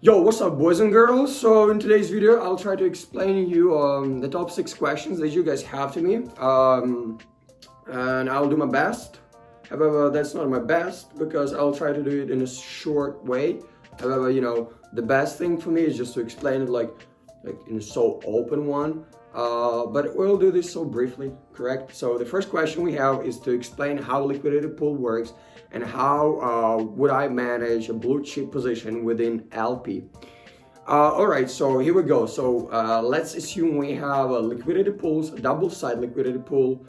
Yo, what's up, boys and girls? So in today's video, I'll try to explain you the top 6 questions that you guys have to me, and I'll do my best. However, that's not my best because I'll try to do it in a short way. However, the best thing for me is just to explain it like in a so open one. But we'll do this so briefly, correct? So the first question we have is to explain how liquidity pool works and how would I manage a blue chip position within LP. All right, so here we go. So let's assume we have a liquidity pools, a double side liquidity pool.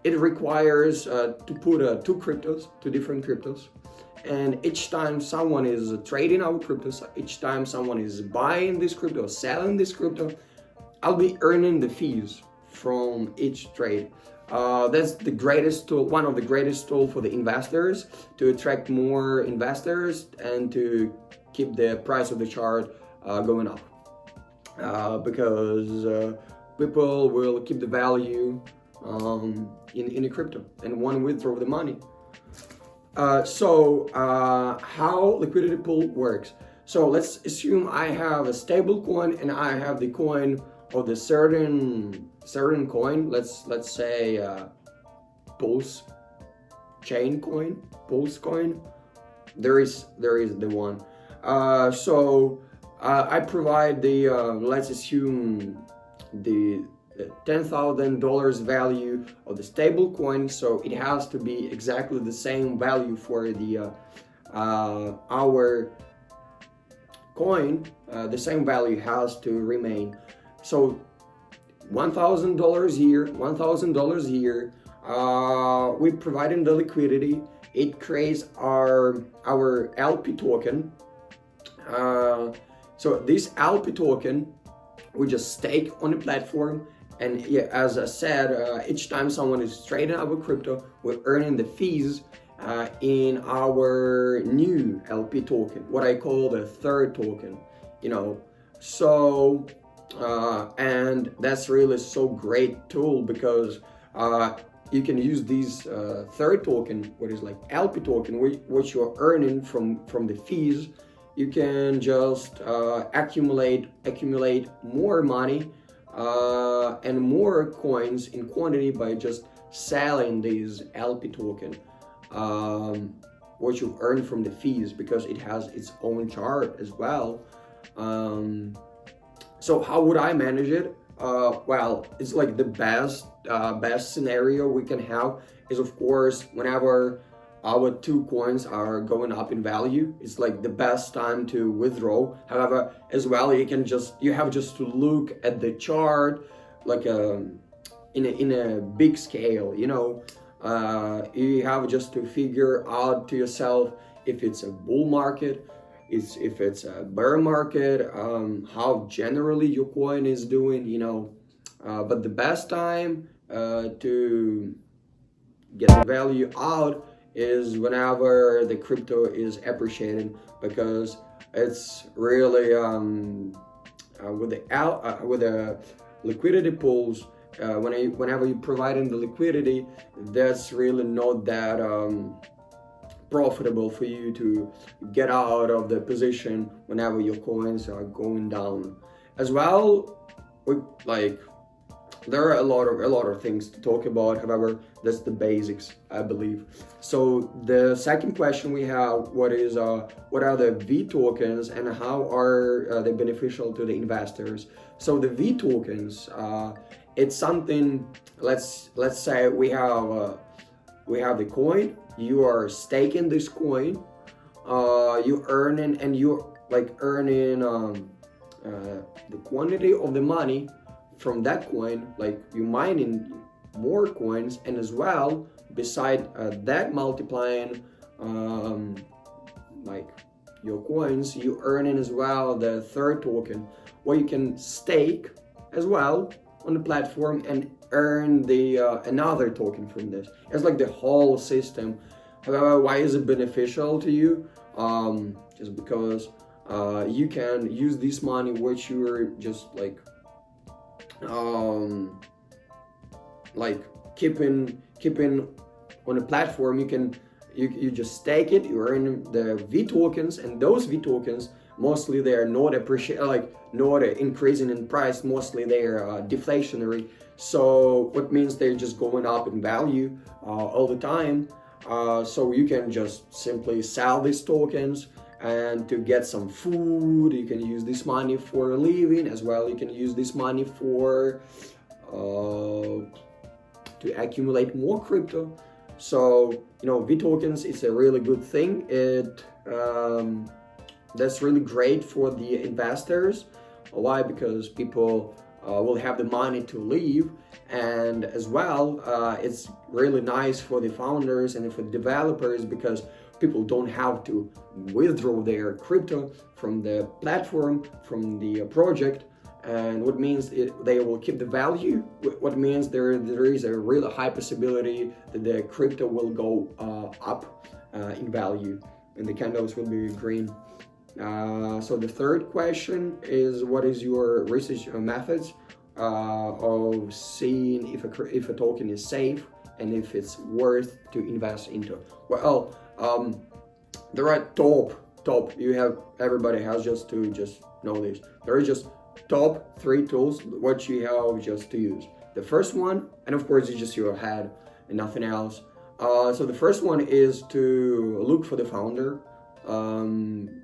It requires to put two different cryptos. And each time someone is trading our cryptos, each time someone is buying this crypto, selling this crypto, I'll be earning the fees from each trade. That's the greatest tool, one of the greatest tools for the investors to attract more investors and to keep the price of the chart going up. Because people will keep the value in the crypto and want to withdraw the money. So how liquidity pool works. So let's assume I have a stable coin and I have the coin of the certain coin. Let's say Pulse chain coin, Pulse coin. There is the one. So I provide the let's assume the $10,000 value of the stable coin, so it has to be exactly the same value for the our coin. The same value has to remain. So $1,000 here, $1,000 here. We providing the liquidity. It creates our LP token. So this LP token we just stake on the platform, and yeah, as I said, each time someone is trading our crypto, we're earning the fees in our new LP token, what I call the third token. So and that's really so great tool because you can use these third token, what is like LP token, which you're earning from the fees. You can just accumulate more money and more coins in quantity by just selling these LP token, what you earn from the fees, because it has its own chart as well. So how would I manage it? Well, it's like the best scenario we can have is, of course, whenever our two coins are going up in value, it's like the best time to withdraw. However, as well, you have just to look at the chart like in a big scale. You have just to figure out to yourself if it's a bull market, if it's a bear market, how generally your coin is doing. But the best time to get the value out is whenever the crypto is appreciating, because it's really with the liquidity pools, whenever you're providing the liquidity, that's really not that profitable for you to get out of the position whenever your coins are going down. As well, there are a lot of things to talk about. However, that's the basics, I believe. So the second question we have, what are the V tokens and how are they beneficial to the investors? So the V tokens, it's something. Let's say we have the coin. You are staking this coin. You earning and you earning the quantity of the money from that coin, like you mining more coins, and as well beside that multiplying your coins, you earning as well the third token, where you can stake as well on the platform and earn the another token from this. It's like the whole system. However, why is it beneficial to you? Just because you can use this money which you're just keeping on a platform. you just stake it, you earn the V tokens, and those V tokens mostly they are not not increasing in price, mostly they are deflationary. So what means they're just going up in value all the time. So you can just simply sell these tokens and to get some food. You can use this money for a living as well. You can use this money for to accumulate more crypto. So V tokens is a really good thing. That's really great for the investors. Why? Because people will have the money to live, and as well it's really nice for the founders and for developers, because people don't have to withdraw their crypto from the platform, from the project, and what means they will keep the value. What means there is a really high possibility that the crypto will go up in value and the candles will be green. So the third question is, what is your research methods of seeing if a token is safe and if it's worth to invest into? Well, there are everybody has just to know this. There is just top 3 tools what you have just to use. The first one, and of course it's just your head and nothing else. So the first one is to look for the founder.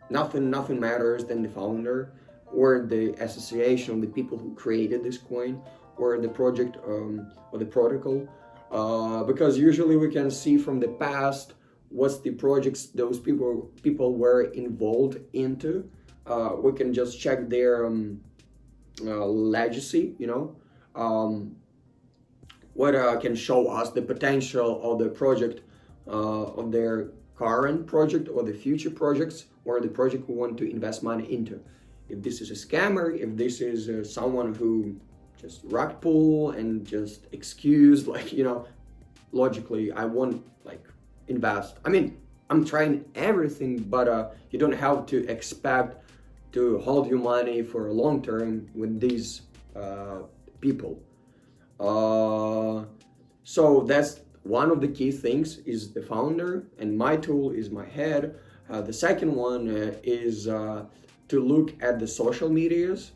Nothing matters than the founder or the association of the people who created this coin or the project or the protocol, because usually we can see from the past what's the projects those people were involved into. We can just check their legacy, what can show us the potential of the project, of their current project or the future projects, or the project we want to invest money into. If this is a scammer, if this is someone who just rug pull and just excuse, logically I won't invest. I mean, I'm trying everything, but you don't have to expect to hold your money for a long term with these people. So that's one of the key things, is the founder, and my tool is my head. The second one is to look at the social medias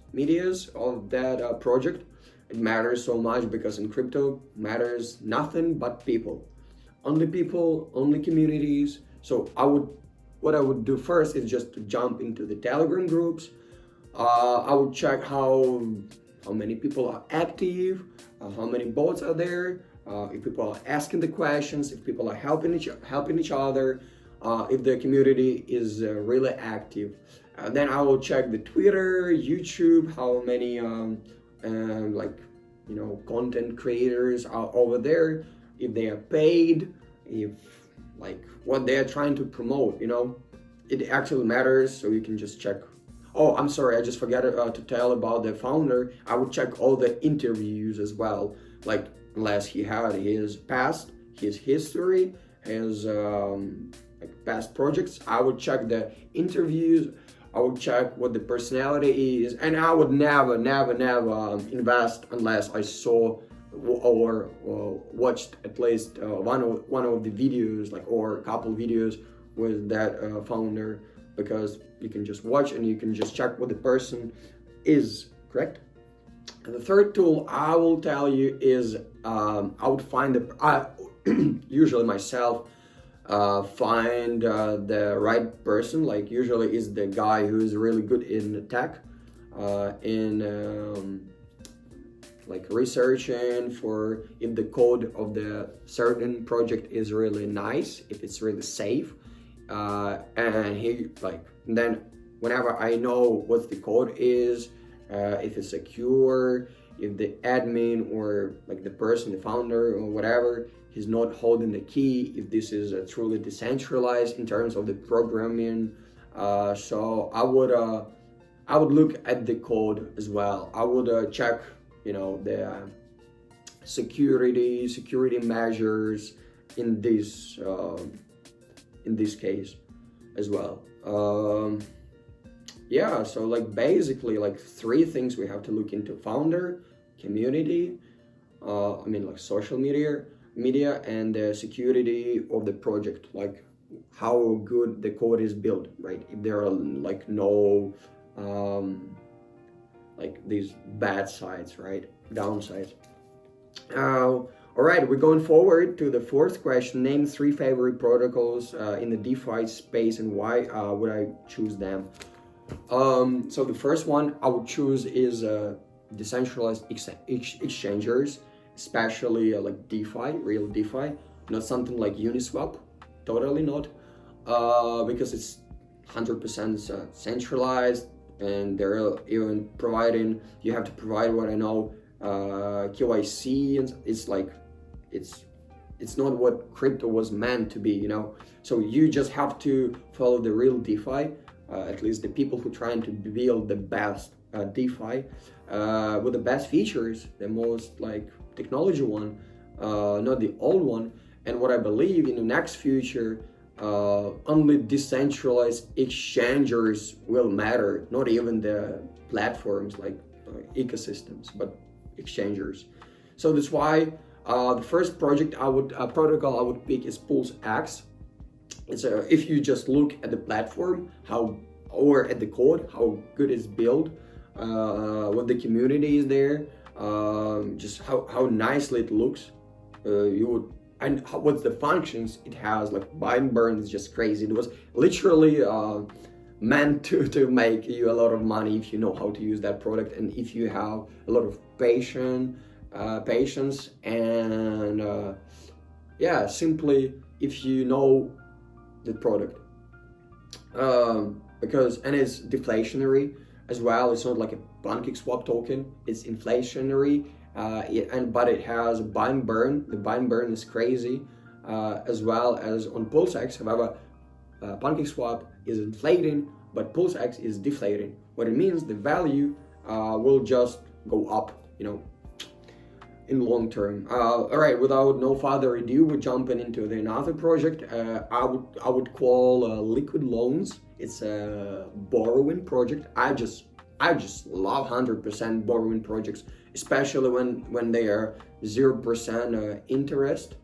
of that project. It matters so much, because in crypto matters nothing but people, only communities. So what I would do first is just to jump into the Telegram groups. I would check how many people are active, how many bots are there, if people are asking the questions, if people are helping each other, if the community is really active. Then I will check the Twitter, YouTube, how many content creators are over there, if they are paid, if what they are trying to promote. It actually matters, so you can just check. Oh, I'm sorry, I just forgot to tell about the founder. I would check all the interviews as well, unless he had his past, his history, his past projects. I would check the interviews. I would check what the personality is, and I would never invest unless I saw or watched at least one of the videos, or a couple videos with that founder, because you can just watch and you can just check what the person is, correct? And the third tool I will tell you is I would find usually myself find the right person. Usually is the guy who is really good in tech, in researching for if the code of the certain project is really nice, if it's really safe, and then whenever I know what the code is, if it's secure, if the admin or the person, the founder or whatever, he's not holding the key, if this is truly decentralized in terms of the programming. So I would look at the code as well. I would check the security measures in this case as well. Yeah, so basically 3 things we have to look into: founder, community, social media, media and the security of the project, like how good the code is built, right? If there are like no like these bad sides, right? Downsides. All right, we're going forward to the fourth question. Name 3 favorite protocols in the DeFi space and why would I choose them? So the first one I would choose is decentralized exchangers, especially like DeFi, real DeFi, not something like Uniswap, totally not, because it's 100% centralized, and they're even providing, you have to provide what I know, KYC, and it's like, it's not what crypto was meant to be, you know. So you just have to follow the real DeFi, at least the people who trying to build the best DeFi with the best features, the most like technology one, not the old one. And what I believe in the next future, only decentralized exchangers will matter, not even the platforms like ecosystems, but exchangers. So that's why the first protocol I would pick is PulseX. It's if you just look at the platform, or at the code, how good it's built, what the community is there, just how nicely it looks. And what's the functions it has, like buy and burn is just crazy. It was literally meant to make you a lot of money if you know how to use that product, and if you have a lot of patience and yeah, simply if you know the product, because and it's deflationary as well. It's not like a PancakeSwap token, it's inflationary, but it has buy and burn. The buy and burn is crazy, as well as on PulseX. However, PancakeSwap is inflating, but PulseX is deflating. What it means, the value will just go up, you know, in long term. All right, without no further ado, we're jumping into another project. I would call Liquid Loans. It's a borrowing project. I just love 100% borrowing projects, especially when they are 0% interest.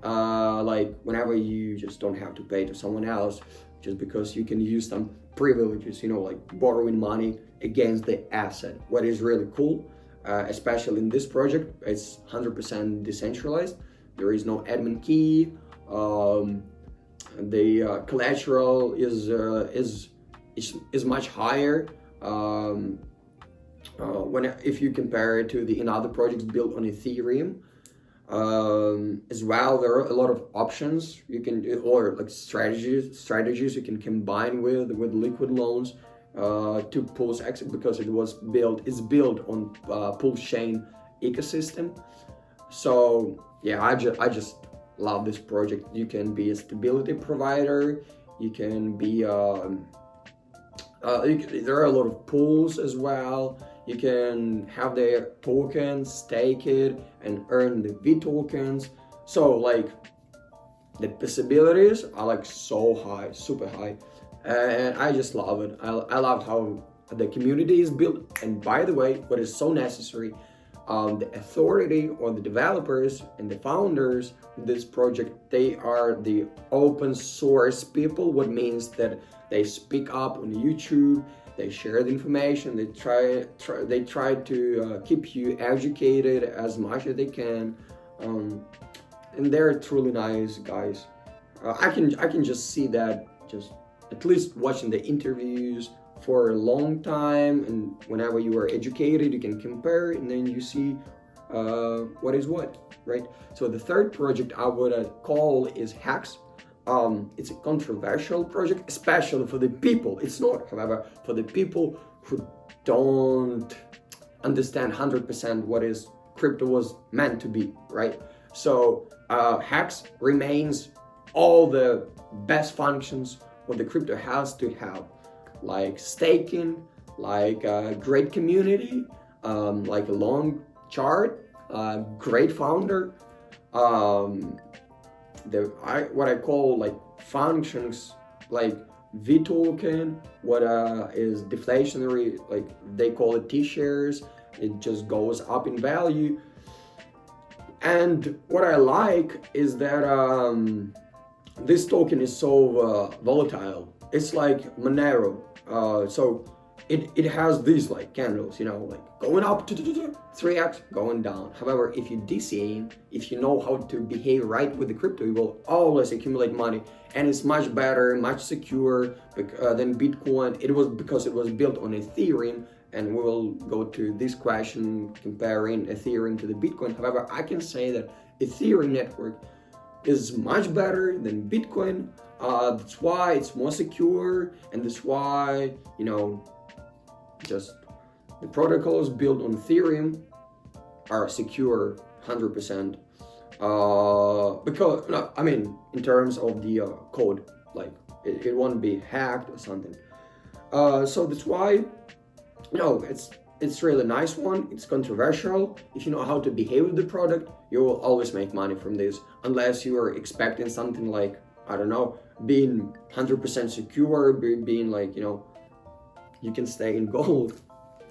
Like whenever you just don't have to pay to someone else, just because you can use some privileges, you know, like borrowing money against the asset. What is really cool, especially in this project, it's 100% decentralized. There is no admin key. The collateral is much higher. If you compare it to the another projects built on Ethereum. As well, there are a lot of options you can do, or like strategies you can combine with Liquid Loans to PulseX, because it's built on Pulse chain ecosystem. So yeah, I just love this project. You can be a stability provider, you can be there are a lot of pools as well. You can have their tokens, stake it, and earn the V tokens. So like the possibilities are like so high, super high, and I just love it. I love how the community is built. And by the way, what is so necessary, the authority or the developers and the founders of this project, they are the open source people. What means that they speak up on YouTube, they share the information, they try to keep you educated as much as they can, and they're truly nice guys. I can just see that, just at least watching the interviews for a long time, and whenever you are educated, you can compare, and then you see what is what, right? So the third project I would call is Hacks. It's a controversial project, especially for the people. It's not, however, for the people who don't understand 100% what is crypto was meant to be, right? So Hacks remains all the best functions what the crypto has to have, like staking, like a great community, like a long chart, great founder, what I call like functions like V token, what is deflationary, like they call it T shares. It just goes up in value. And what I like is that this token is so volatile. It's like Monero. So it has these like candles, you know, like going up to 3x, going down. However, if you DCA, if you know how to behave right with the crypto, you will always accumulate money, and it's much better, much secure than Bitcoin. It was because it was built on Ethereum, and we will go to this question comparing Ethereum to the Bitcoin. However, I can say that Ethereum network is much better than Bitcoin. That's why it's more secure, and that's why, you know, just the protocols built on Ethereum are secure 100%. Because, no, I mean, in terms of the code, like it won't be hacked or something. So that's why, you know, it's really nice one. It's controversial. If you know how to behave with the product, you will always make money from this, unless you are expecting something like, I don't know, being 100% secure, being like, you know, you can stay in gold,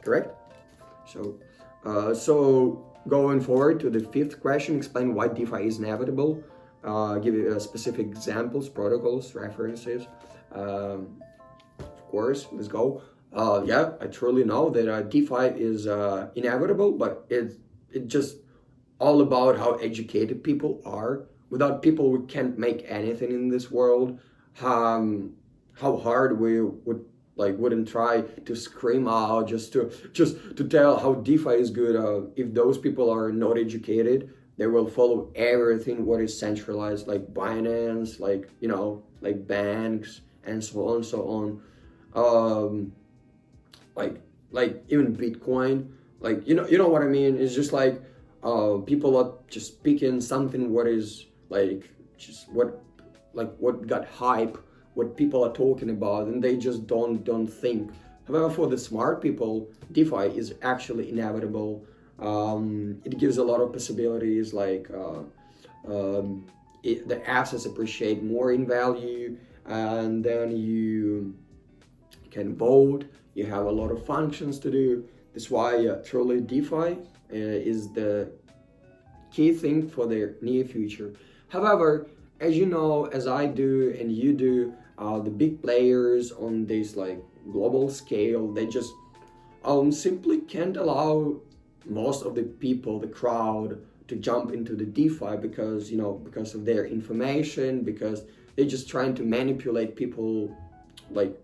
correct? So going forward to the fifth question, explain why DeFi is inevitable. Give you specific examples, protocols, references. Of course, let's go. Yeah, I truly know that DeFi is inevitable, but it's just all about how educated people are. Without people, we can't make anything in this world. How hard we wouldn't try to scream out just to tell how DeFi is good. If those people are not educated, they will follow everything what is centralized, like Binance, like, you know, like banks, and so on and so on. Like even Bitcoin, like, you know what I mean. It's just like people are just picking something what is like just what got hype, what people are talking about, and they just don't think. However, for the smart people, DeFi is actually inevitable. It gives a lot of possibilities, like the assets appreciate more in value, and then you can vote. You have a lot of functions to do. That's why truly DeFi is the key thing for the near future. However, as you know, as I do and you do, the big players on this like global scale, they just simply can't allow most of the people, the crowd, to jump into the DeFi because, you know, because of their information, because they're just trying to manipulate people, like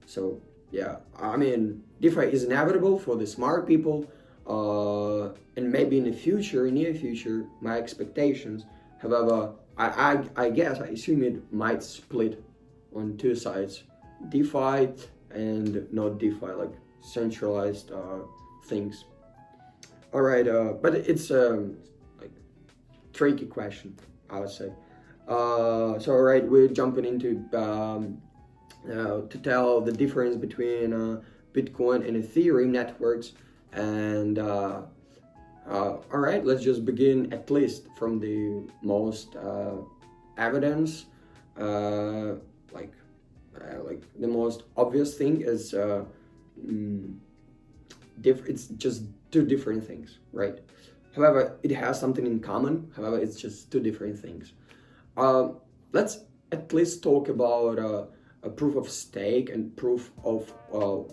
so yeah, I mean, DeFi is inevitable for the smart people, and maybe in the future, near future, my expectations. However, I guess, I assume it might split on two sides, DeFi and not DeFi, like centralized things. All right, but it's like tricky question, I would say. So all right, we're jumping into to tell the difference between Bitcoin and Ethereum networks, and all right, let's just begin at least from the most evidence. Like the most obvious thing is it's just two different things, right? However, it has something in common. However, it's just two different things. Let's at least talk about a proof of stake and proof of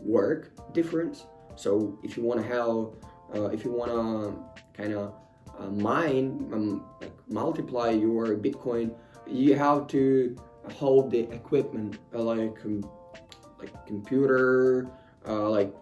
work difference. So if you want to have, if you want to kind of mine, like multiply your Bitcoin, you have to hold the equipment, like computer, like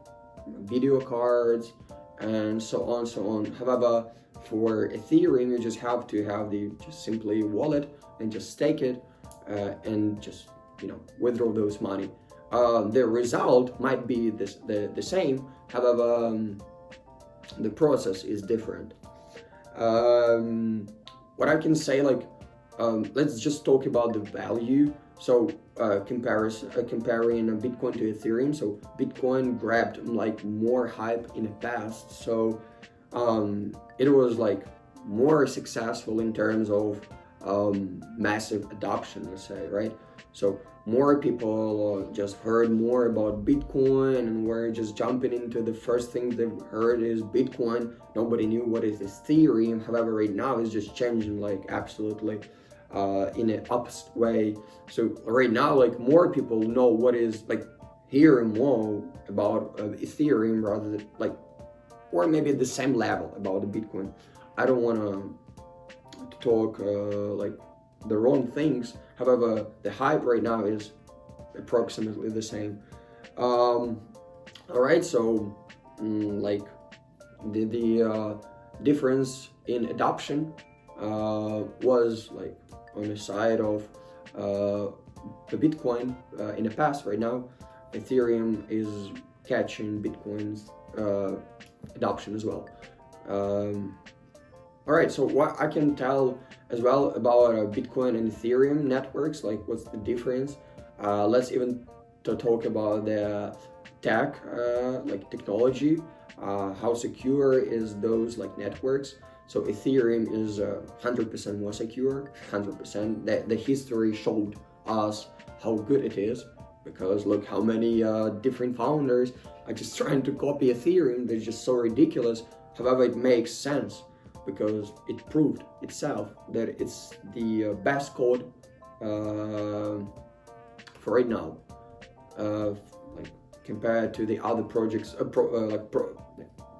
video cards, and so on. However, for Ethereum, you just have to have the just simply wallet and just stake it, and just, you know, withdraw those money. The result might be the same. However, the process is different. What I can say, like, let's just talk about the value. So comparing Bitcoin to Ethereum. So Bitcoin grabbed like more hype in the past. So it was like more successful in terms of massive adoption, let's say, right? So more people just heard more about Bitcoin and were just jumping into the first thing they've heard is Bitcoin. Nobody knew what is Ethereum. However, right now it's just changing like absolutely in an opposite way. So right now, like more people know what is like hear more about Ethereum rather than like, or maybe at the same level about the Bitcoin. I don't want to talk like the wrong things. However, the hype right now is approximately the same. All right, so like the difference in adoption was like on the side of the Bitcoin in the past. Right now, Ethereum is catching Bitcoin's adoption as well. All right, so what I can tell as well about Bitcoin and Ethereum networks, like what's the difference? Let's even talk about the tech, like technology, how secure is those like networks. So Ethereum is 100% more secure, 100%. The history showed us how good it is, because look how many different founders are just trying to copy Ethereum. They're just so ridiculous. However, it makes sense because it proved itself that it's the best code for right now, like compared to the other projects,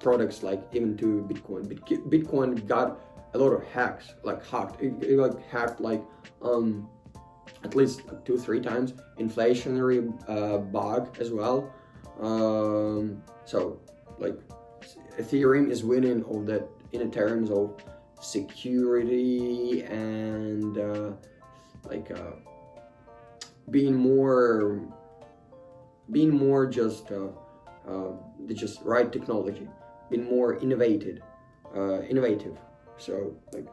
products like even to Bitcoin. Bitcoin got a lot of hacks, like hacked. It like hacked like at least 2-3 times inflationary bug as well. So like Ethereum is winning all that in terms of security and being more just the just right technology, being more innovative. So like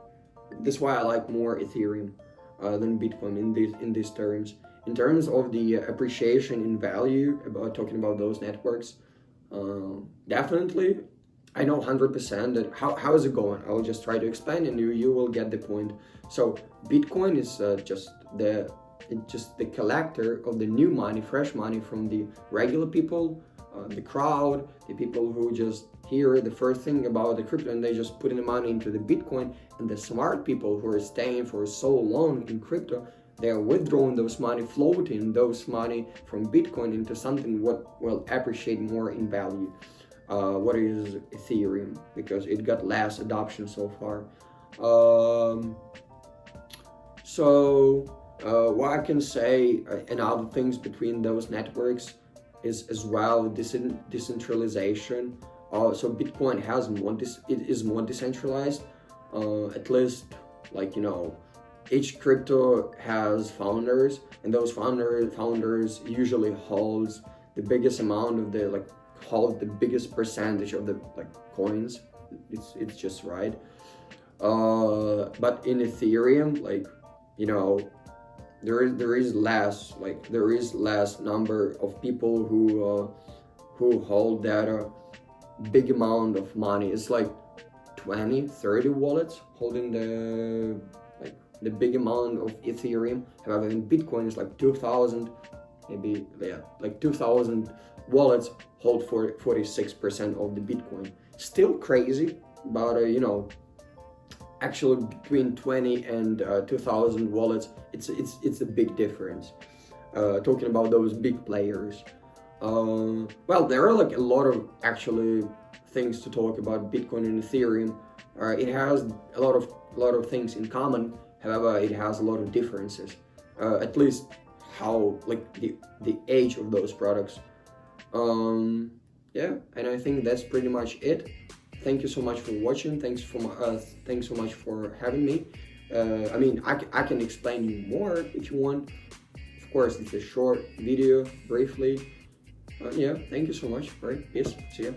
that's why I like more Ethereum than Bitcoin in these terms. In terms of the appreciation in value, about talking about those networks, definitely I know 100% that how is it going. I'll just try to explain and you will get the point. So Bitcoin is just the collector of the new money, fresh money from the regular people, the crowd, the people who just hear the first thing about the crypto and they just put in the money into the Bitcoin. And the smart people who are staying for so long in crypto, they are withdrawing those money, floating those money from Bitcoin into something what will appreciate more in value. What is Ethereum, because it got less adoption so far. What I can say and other things between those networks is as well decentralization. So Bitcoin has it is more decentralized. At least, like, you know, each crypto has founders, and those founders usually holds the biggest amount of the hold the biggest percentage of the coins. It's just right. But in Ethereum, like, you know, there is less number of people who hold that big amount of money. It's like 20-30 wallets holding the big amount of Ethereum. However, in Bitcoin it's like 2,000, maybe, yeah, like 2,000 wallets hold for 46% of the Bitcoin. Still crazy, but you know, actually between 20 and 2,000 wallets, it's a big difference. Talking about those big players. Well, there are like a lot of actually things to talk about Bitcoin and Ethereum. It has a lot of things in common. However, it has a lot of differences. At least how like the age of those products. Yeah, and I think that's pretty much it. Thank you so much for watching. Thanks so much for having me. I mean, I can explain you more if you want. Of course, it's a short video, briefly. Yeah, thank you so much. All right, peace. See ya.